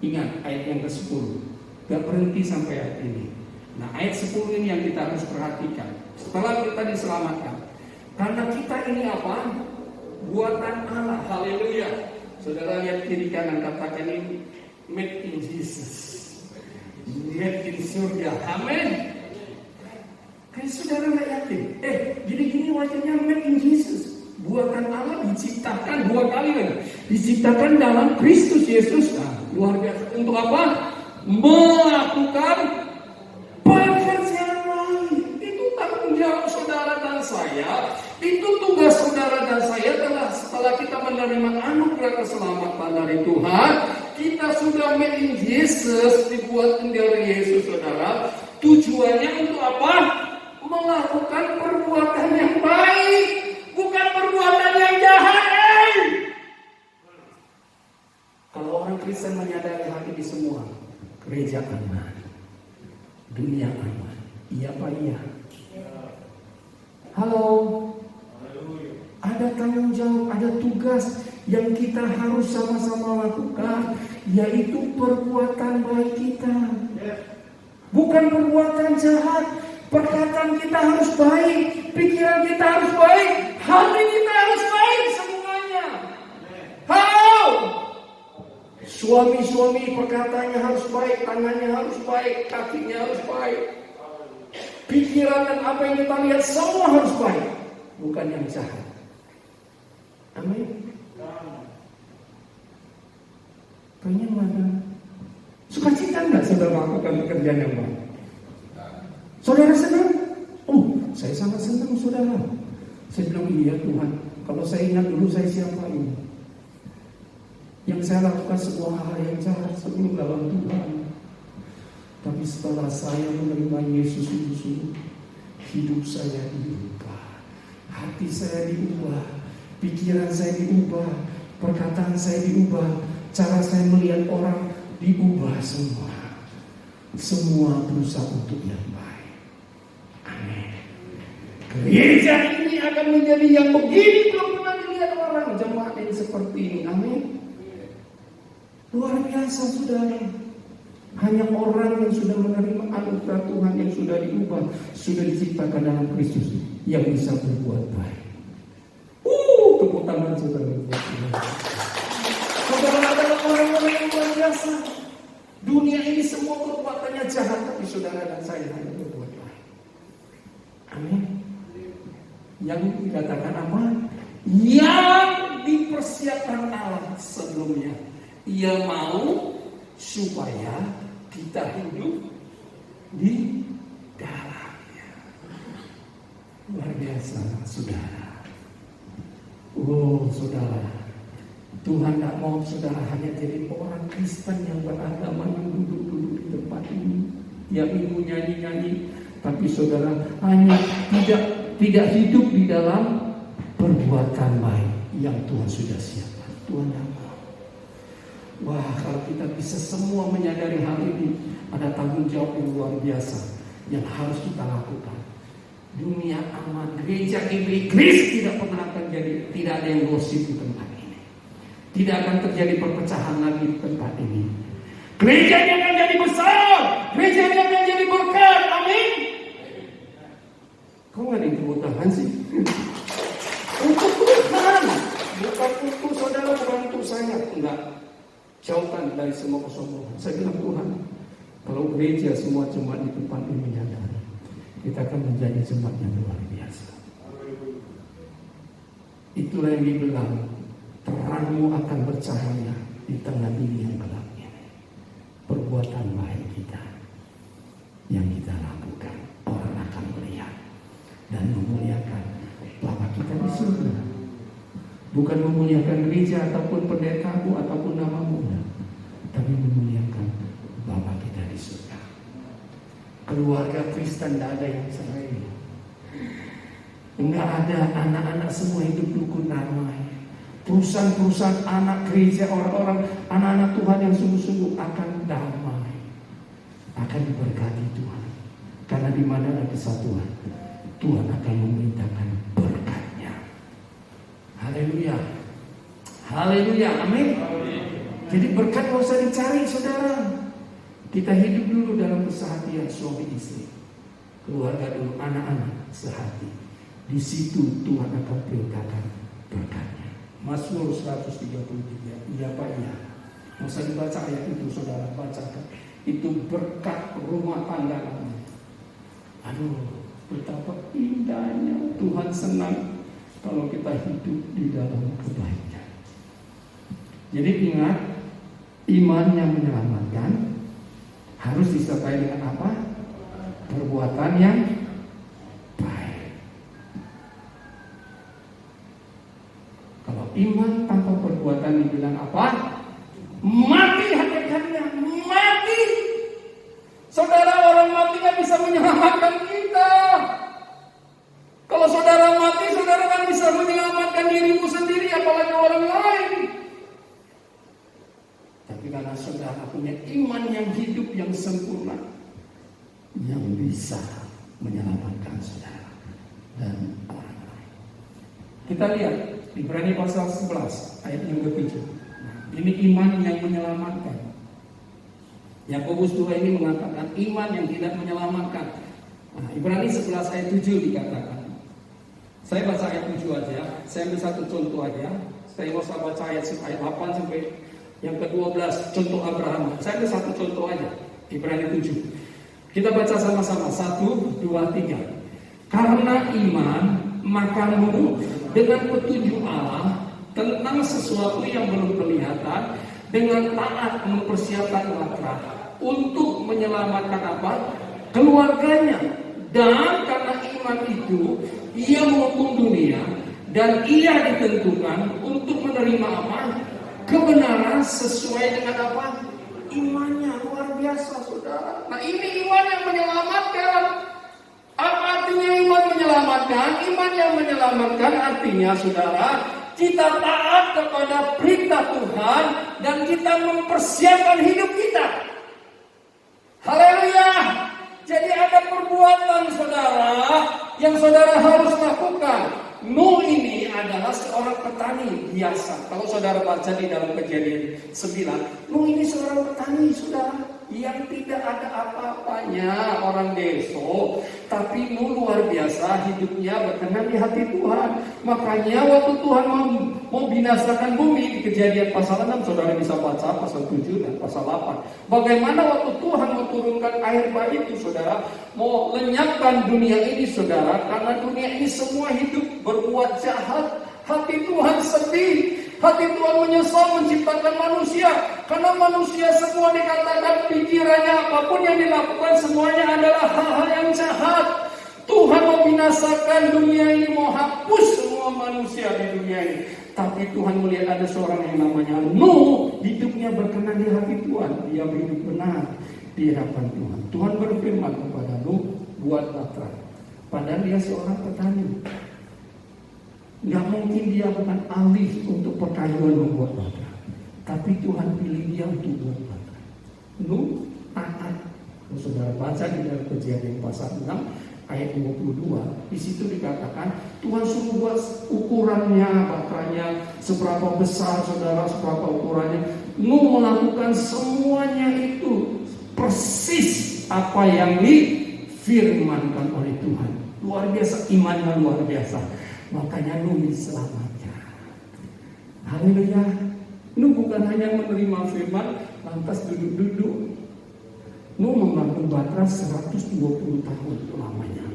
Ingat ayat yang ke-10, gak berhenti sampai ayat ini. Nah ayat 10 ini yang kita harus perhatikan. Setelah kita diselamatkan, karena kita ini apa? Buatan Allah. Haleluya. Saudara lihat kiri kanan, katakan ini made in Jesus, made in surga. Amin. Kayak saudara gak yakin? Gini-gini wajahnya made in Jesus, buatan Allah, diciptakan 2 kali lagi, diciptakan dalam Kristus Yesus. Nah, luar biasa. Untuk apa? Melakukan pekerjaan lain. Itu tanggung jawab saudara dan saya. Itu tugas saudara dan saya setelah kita menerima anugerah keselamatan dari Tuhan. Kita sudah made in Jesus, dibuat dari Yesus, saudara. Tujuannya untuk apa? Melakukan perbuatan yang baik, bukan perbuatan yang jahat. Kalau orang Kristen menyadari hal ini semua, gereja aman, dunia aman. Iya Pak, iya. Halo. Ada tanggung jawab, ada tugas yang kita harus sama-sama lakukan, yaitu perbuatan baik kita. Bukan perbuatan jahat. Perkataan kita harus baik, pikiran kita harus baik, hati kita harus baik semuanya. Halo. Suami-suami perkataannya harus baik, tangannya harus baik, kakinya harus baik. Pikiran dan apa yang kita lihat semua harus baik, bukan yang jahat. Amin. Pengen mana? Sukacita enggak saudara melakukan pekerjaan yang baik? Saudara senang? Saya sangat senang saudara. Saya bilang iya Tuhan. Kalau saya ingat dulu saya siapa ini? Yang saya lakukan sebuah hal yang jahat sebelum dalam Tuhan. Tapi setelah saya menerima Yesus sungguh-sungguh, hidup saya diubah, hati saya diubah, pikiran saya diubah, perkataan saya diubah, cara saya melihat orang diubah semua. Semua berusaha untuk yang baik. Amin. Gereja ini akan menjadi yang begini belum pernah dilihat orang. Jemaat yang seperti ini. Amin. Luar biasa saudara. Hanya orang yang sudah menerima anugerah Tuhan, yang sudah diubah, sudah diciptakan dalam Kristus, yang bisa berbuat baik. Tepuk tangan saudara. Saudara adalah orang-orang yang luar biasa. Dunia ini semua perbuatannya jahat, tapi saudara dan saya hanya berbuat baik. Amin. Yang dikatakan apa? Yang dipersiapkan Allah sebelumnya. Ia mau supaya kita hidup di dalamnya. Luar biasa, saudara. Saudara, Tuhan tak mau saudara hanya jadi orang Kristen yang beragama, yang duduk-duduk di tempat ini, tiap minggu nyanyi-nyanyi, tapi saudara hanya tidak hidup di dalam perbuatan baik yang Tuhan sudah siapkan. Tuhan tak mau. Wah, kalau kita bisa semua menyadari hal ini, ada tanggung jawab yang luar biasa yang harus kita lakukan. Dunia aman, gereja Inggris tidak pernah akan jadi, tidak ada yang gosip di tempat ini. Tidak akan terjadi perpecahan lagi di tempat ini. Gerejanya akan jadi besar, gerejanya akan jadi berkat. Amin. Kok nggak dibutuhkan sih? Untuk Tuhan, bukan untuk saudara, bukan untuk saya. Enggak. Jauhkan dari semua kesombongan. Saya bilang Tuhan, kalau gereja semua jemaat di tempat ini menyadari, kita akan menjadi jemaat yang luar biasa. Itulah yang dibilang, terangmu akan bercahaya di tengah dunia yang gelap ini. Perbuatan baik kita yang kita lakukan, orang akan melihat dan memuliakan Bapa kita di surga. Bukan memuliakan gereja ataupun pendetamu ataupun namamu, tapi memuliakan Bapa kita di surga. Keluarga Kristen tidak ada yang cerai. Enggak ada, anak-anak semua hidup rukun damai. Perusahaan-perusahaan anak gereja, orang-orang, anak-anak Tuhan yang sungguh-sungguh akan damai, akan diberkati Tuhan. Karena di mana ada kesatuan, Tuhan akan memerintahkan berkatnya. Haleluya. Haleluya. Amin. Jadi berkat gak usah dicari, saudara. Kita hidup dulu dalam kesehatian suami istri, keluarga dulu, anak-anak sehati. Di situ Tuhan akan perintahkan berkatnya. Mazmur 133. Iya Pak, iya. Nggak usah dibaca ayat itu, saudara, bacakan. Itu berkat rumah tangga kamu. Aduh, betapa indahnya. Tuhan senang kalau kita hidup di dalam kebaikan. Jadi ingat, iman yang menyelamatkan harus disertai dengan apa? Perbuatan yang baik. Kalau iman tanpa perbuatan dibilang apa? Mati hakikatnya, mati. Saudara, orang mati gak bisa menyelamatkan kita. Kalau saudara mati, saudara kan bisa menyelamatkan dirimu sendiri, apalagi orang lain. Tapi karena saudara punya iman yang hidup yang sempurna, yang bisa menyelamatkan saudara dan orang lain. Kita lihat Ibrani pasal 11 ayat yang ke-7. Ini iman yang menyelamatkan. Yakobus 2 ini mengatakan iman yang tidak menyelamatkan. Nah, Ibrani 11 ayat 7 dikatakan. Saya baca ayat 7 aja. Saya ambil satu contoh aja. Saya nggak usah baca ayat 8 sampai yang ke-12, contoh Abraham. Saya ambil satu contoh aja. Ibrani 7. Kita baca sama-sama. 1, 2, 3. Karena iman, maka menurut dengan petunjuk Allah tentang sesuatu yang belum kelihatan, dengan taat mempersiapkan batra untuk menyelamatkan apa? Keluarganya. Dan karena iman itu ia menghukum dunia, dan ia ditentukan untuk menerima apa? Kebenaran sesuai dengan apa? Imannya. Luar biasa, saudara. Nah, ini iman yang menyelamatkan. Apa artinya iman menyelamatkan? Iman yang menyelamatkan artinya, saudara, kita taat kepada perintah Tuhan dan kita mempersiapkan hidup kita. Haleluya. Jadi ada perbuatan, saudara, yang saudara harus lakukan. Nuh ini adalah seorang petani biasa. Kalau saudara baca di dalam Kejadian 9, Nuh ini seorang petani, saudara, yang tidak ada apa-apanya, orang deso. Tapi Nuh luar biasa, hidupnya berkenan di hati Tuhan. Makanya waktu Tuhan mau binasakan bumi, di Kejadian pasal 6, saudara bisa baca pasal 7 dan pasal 8. Bagaimana waktu Tuhan mau turunkan air bah itu, saudara, mau lenyapkan dunia ini, saudara, karena dunia ini semua hidup berbuat jahat. Hati Tuhan sedih, hati Tuhan menyesal menciptakan manusia, karena manusia semua dikatakan pikirannya apapun yang dilakukan semuanya adalah hal-hal yang jahat. Tuhan mau binasakan dunia ini, mau hapus semua manusia di dunia ini. Tapi Tuhan melihat ada seorang yang namanya Nuh, hidupnya berkenan di hati Tuhan, dia hidup benar di hadapan Tuhan. Tuhan berfirman kepada Nuh, buat batra. Padahal dia seorang petani. Gak mungkin dia bukan ahli untuk perkayuan membuat batra. Tapi Tuhan pilih dia untuk buat batra. Nuh taat. Saudara baca di dalam Kejadian pasal 6 ayat 52. Di situ dikatakan Tuhan suruh buat ukurannya, batranya seberapa besar, saudara, seberapa ukurannya. Nuh melakukan semuanya itu persis apa yang difirmankan oleh Tuhan. Luar biasa, imannya luar biasa. Makanya Nuh diselamatkan. Haleluya. Nuh bukan hanya menerima firman lantas duduk-duduk. Nuh membangun batra 120 tahun lamanya.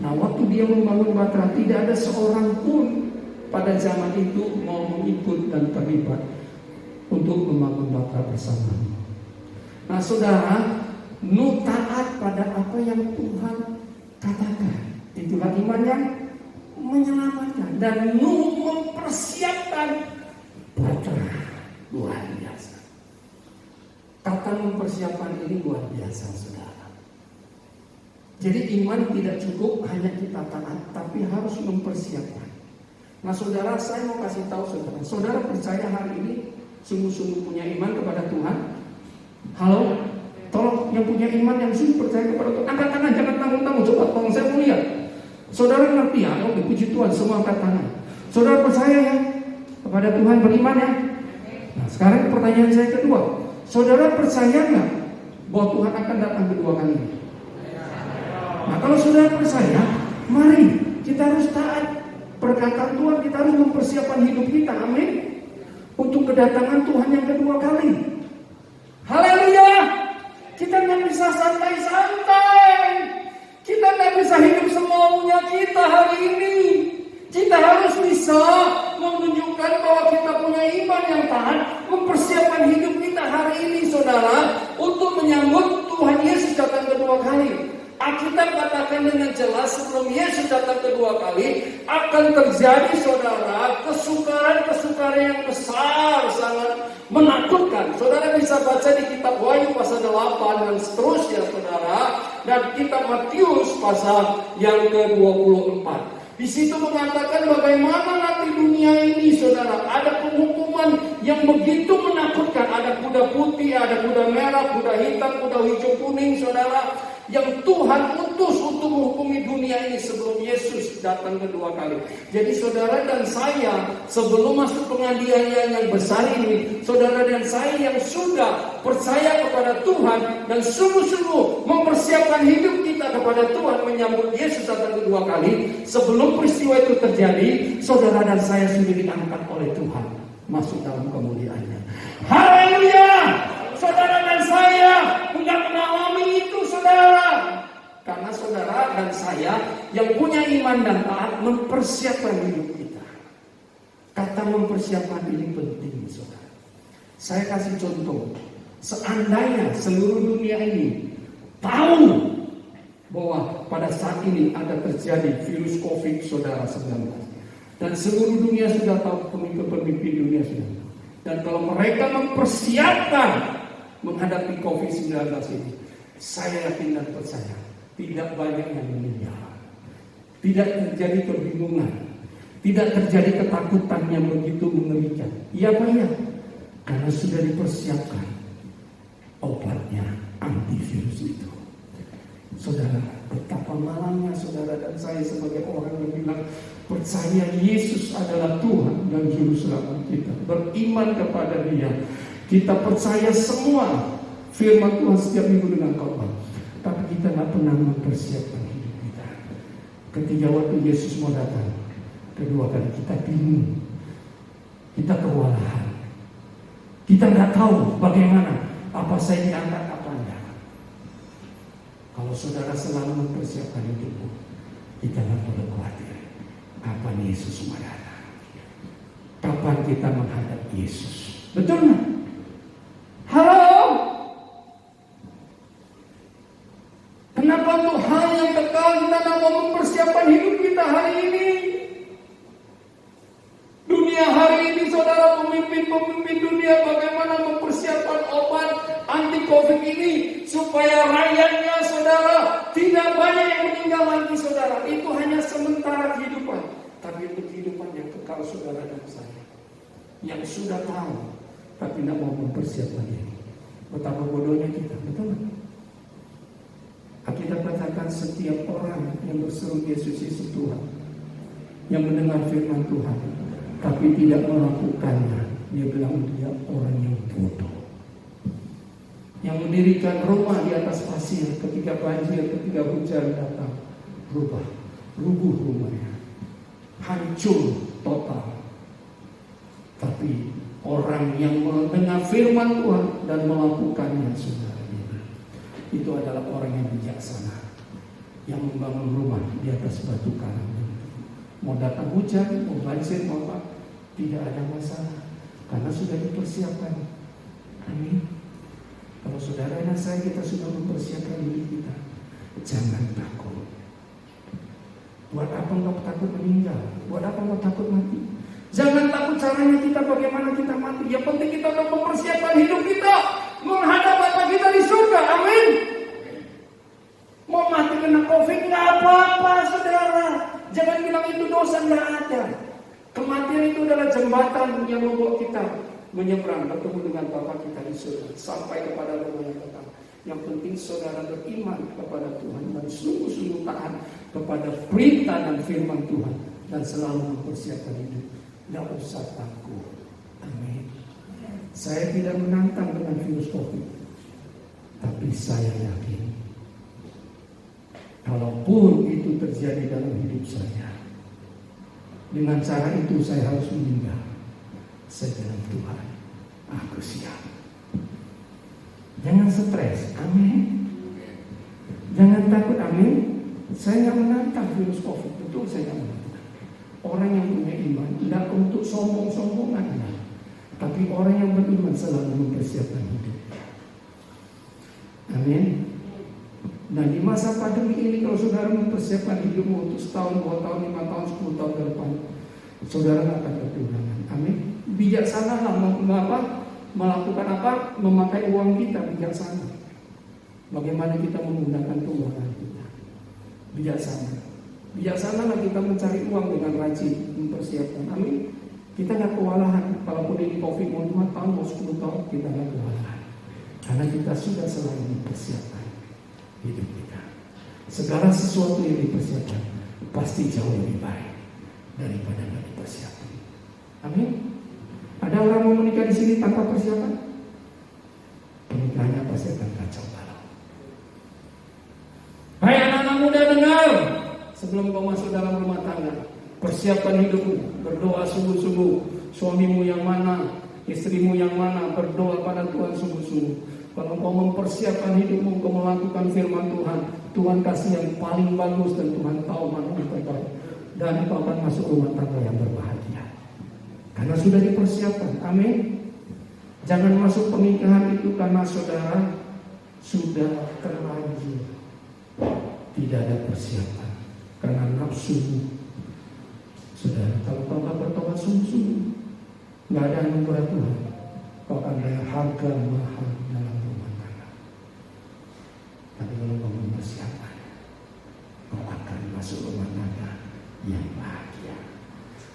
Nah, waktu dia membangun batra, tidak ada seorang pun pada zaman itu mau mengikut dan terlibat untuk membangun batra bersama. Nah, saudara, Nuh taat pada apa yang Tuhan katakan. Itulah iman yang menyelamatkan. Dan Nuh mempersiapkan batra. Luar biasa. Kata mempersiapkan ini luar biasa, saudara. Jadi iman tidak cukup hanya kita taat, tapi harus mempersiapkan. Nah, saudara, saya mau kasih tahu saudara. Saudara percaya hari ini sungguh-sungguh punya iman kepada Tuhan? Halo? Tolong yang punya iman yang sungguh percaya kepada Tuhan, angkat tangan, jangan tanggung-tanggung. Coba tolong saya mau lihat. Saudara ngerti ya? Oke, puji Tuhan, semua angkat tangan. Saudara percaya ya kepada Tuhan, beriman ya? Nah, sekarang pertanyaan saya kedua, saudara percaya nggak bahwa Tuhan akan datang kedua kali? Nah, kalau saudara percaya, mari kita harus taat perkataan Tuhan, kita harus mempersiapkan hidup kita, amin, untuk kedatangan Tuhan yang kedua kali. Haleluya! Kita nggak bisa santai-santai, kita nggak bisa hidup semaunya kita hari ini. Kita harus bisa menunjukkan bahwa kita punya iman yang taat, mempersiapkan hidup kita hari ini, saudara, untuk menyambut Tuhan Yesus datang kedua kali. Alkitab katakan dengan jelas sebelum Yesus datang kedua kali akan terjadi, saudara, kesukaran yang besar, sangat menakutkan. Saudara bisa baca di kitab Wahyu pasal 8 dan seterusnya, saudara, dan kitab Matius pasal yang ke-24. Di situ mengatakan bagaimana nanti dunia ini, saudara, ada penghukuman yang begitu menakutkan. Ada kuda putih, ada kuda merah, kuda hitam, kuda hijau kuning, saudara, yang Tuhan utus untuk menghukumi dunia ini sebelum Yesus datang kedua kali. Jadi saudara dan saya, sebelum masuk pengadilan yang besar ini, saudara dan saya yang sudah percaya kepada Tuhan dan sungguh-sungguh mempersiapkan hidup kita kepada Tuhan menyambut Yesus datang kedua kali, sebelum peristiwa itu terjadi, saudara dan saya sudah diangkat oleh Tuhan masuk dalam kemuliaannya. Haleluya! Saudara dan saya tidak mengalami itu, saudara. Karena saudara dan saya yang punya iman dan taat mempersiapkan hidup kita. Kata mempersiapkan ini penting, saudara. Saya kasih contoh. Seandainya seluruh dunia ini tahu bahwa pada saat ini ada terjadi virus COVID, saudara, 19. Dan seluruh dunia sudah tahu, pemimpin-pemimpin dunia sudah tahu. Dan kalau mereka mempersiapkan menghadapi COVID-19 ini, saya yakin dan percaya tidak banyak yang meninggal, tidak terjadi kebingungan, tidak terjadi ketakutan yang begitu mengerikan. Iya Pak ya, karena sudah dipersiapkan obatnya, antivirus itu. Saudara, betapa malangnya saudara dan saya sebagai orang yang bilang percaya Yesus adalah Tuhan dan Juru Selamat kita, beriman kepada Dia. Kita percaya semua firman Tuhan setiap minggu dengan khotbah, tapi kita nggak pernah mempersiapkan hidup kita. Ketika waktu Yesus mau datang kedua kali, kita bingung, kita kewalahan, kita nggak tahu bagaimana, apa saya diangkat apa enggak. Kalau saudara selalu mempersiapkan hidupmu, kita nggak perlu khawatir kapan Yesus mau datang, kapan kita menghadap Yesus. Betul nggak? Halo? Kenapa untuk hal yang kekal kita tak mau mempersiapkan hidup kita hari ini? Dunia hari ini, saudara, pemimpin-pemimpin dunia bagaimana mempersiapkan obat anti COVID ini supaya rakyatnya, saudara, tidak banyak yang meninggal lagi, saudara. Itu hanya sementara kehidupan, tapi untuk kehidupan yang kekal, saudara dan saya yang sudah tahu tapi tidak mau mempersiapkan diri. Betapa bodohnya kita, betul nggak? Alkitab katakan setiap orang yang berseru Yesus Yesus Tuhan, yang mendengar firman Tuhan tapi tidak melakukannya, dia bilang dia orang yang bodoh. Yang mendirikan rumah di atas pasir, ketika banjir, ketika hujan datang, rubuh rumahnya, hancur total. Tapi orang yang mendengar firman Tuhan dan melakukannya, saudara, itu adalah orang yang bijaksana, yang membangun rumah di atas batu karang. Mau datang hujan, mau banjir, mau apa, tidak ada masalah, karena sudah dipersiapkan. Amin. Kalau saudara dan saya kita sudah mempersiapkan diri kita, jangan takut. Buat apa engkau takut meninggal? Buat apa engkau takut mati? Jangan takut caranya kita bagaimana kita mati. Yang penting kita akan mempersiapkan hidup kita menghadap Bapa kita di surga. Amin. Mau mati kena COVID nggak apa-apa, saudara. Jangan bilang itu dosa, nggak ada. Kematian itu adalah jembatan yang membawa kita menyeberang bertemu dengan Bapa kita di surga sampai kepada rumah yang kekal. Yang penting saudara beriman kepada Tuhan dan sungguh-sungguh taat kepada perintah dan firman Tuhan dan selalu mempersiapkan hidup. Tidak usah takut. Amin. Saya tidak menantang dengan virus COVID, tapi saya yakin kalaupun itu terjadi dalam hidup saya, dengan cara itu saya harus meninggal. Saya bilang, Tuhan, aku siap. Jangan stres, amin. Jangan takut, amin. Saya nggak menantang virus COVID, betul saya nggak menantang. Orang yang punya iman tidak untuk sombong-sombongan, tapi orang yang beriman selalu mempersiapkan hidup. Amin. Nah, di masa pandemi ini kalau saudara mempersiapkan hidupmu untuk setahun, 2 tahun, 5 tahun, 10 tahun ke depan, saudara akan kekurangan. Amin. Bijaksanalah melakukan apa? Memakai uang kita bijaksana. Bagaimana kita menggunakan keuangan kita? Bijaksana. Bijaksanalah kita mencari uang dengan rajin, mempersiapkan. Amin. Kita nggak kewalahan. Kalaupun ini COVID mau 5 tahun, mau 10 tahun, kita nggak kewalahan. Karena kita sudah selalu mempersiapkan hidup kita. Segala sesuatu yang dipersiapkan pasti jauh lebih baik daripada yang dipersiapkan. Amin. Ada orang mau menikah di sini tanpa persiapan? Pernikahannya pasti akan kacau balau. Hai anak-anak muda, dengar. Sebelum kau masuk dalam rumah tangga, persiapkan hidupmu. Berdoa sungguh-sungguh. Suamimu yang mana, istrimu yang mana, berdoa pada Tuhan sungguh-sungguh. Kalau kau mempersiapkan hidupmu, kau melakukan firman Tuhan, Tuhan kasih yang paling bagus dan Tuhan tahu mana yang terbaik. Dan kau akan masuk rumah tangga yang berbahagia. Karena sudah dipersiapkan. Amin. Jangan masuk pernikahan itu karena saudara sudah terlanjur tidak ada persiapan. Karena nafsu. Saudara, kalau kau tak bertobat sungguh-sungguh, nggak ada anugerah Tuhan, kau akan bayar harga mahal dalam rumah tangga. Tapi kalau kau mempersiapkan, kau akan masuk rumah tangga yang bahagia.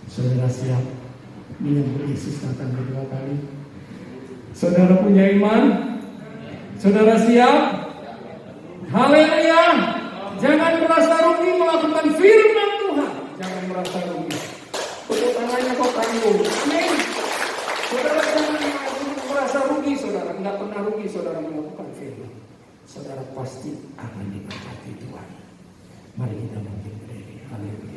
Saudara siap menyambut Yesus datang kedua kali? Saudara punya iman? Saudara siap? Haleluya! Jangan merasa rugi melakukan firman Tuhan. Jangan merasa rugi. Tepuk tangannya kau tanggung. Amin. Saudara jangan merasa rugi, saudara. Tidak pernah rugi saudara melakukan firman. Saudara pasti akan diberkati Tuhan. Mari kita bangkit berdiri. Haleluya.